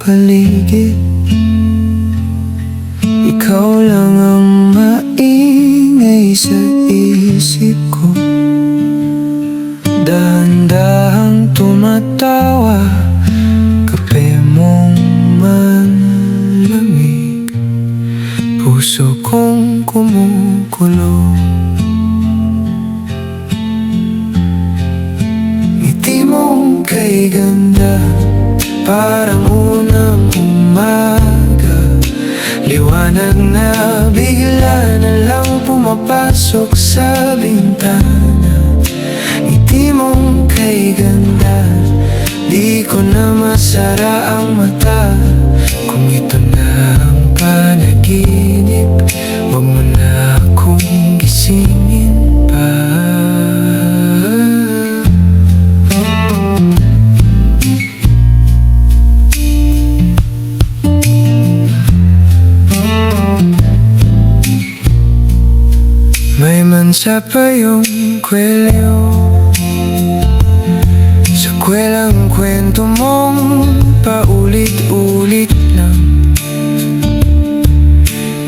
paligid. Ikaw lang ang maingay sa isip ko. Dahan-dahang tumatawa, kape mong malamig, puso kong kumukulo. Ngiti mong kay ganda, parang unang umaga. Liwanag na bigla na lang pumapasok sa bintana. Ngiti mong kay ganda, di ko na masara ang mata. Kung ito na ang panaginip, wag mo na akong gisingin pa. May mansa pa yung kwelyo sa kwelang kwento mong paulit-ulit lang.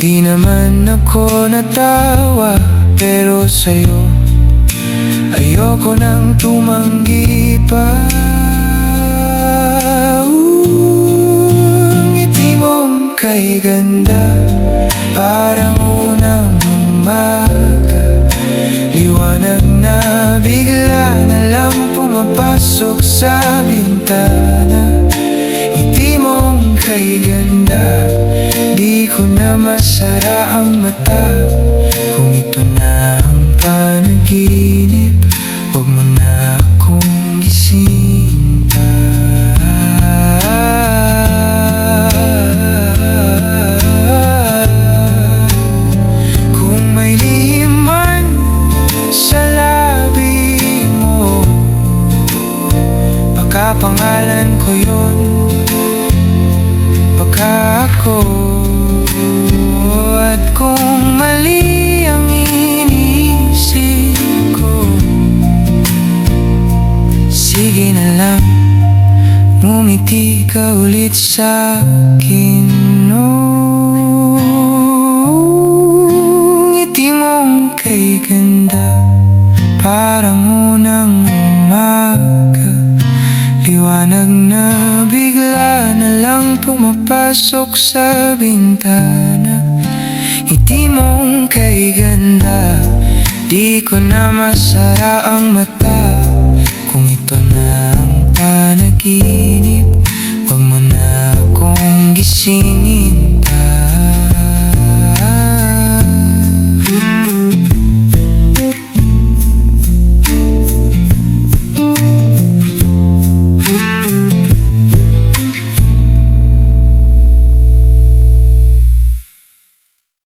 Di naman ako natawa, pero sa'yo ayoko nang tumanggi pa. Ngiti mong kay ganda, parang unang umaga. Liwanag na bigla na lang pumapasok sa bintana. Ngiti mong kay ganda, di ko na masara ang mata. Kung ito na ang panaginip, wag mo na akong gisingin pa. Kung may lihim man sa labi mo, baka pangalan ko yun, baka ako. At kung mali ang iniisip ko, sige na lang, ngumiti ka ulit sa'kin, oh. Ngiti mong kay ganda, parang unang umaga. Liwanag na bigla na lang pumapasok sa bintana. Ngiti mong kay ganda, di ko na masara ang mata. Kung ito na ang panaginip, wag mo na akong gisingin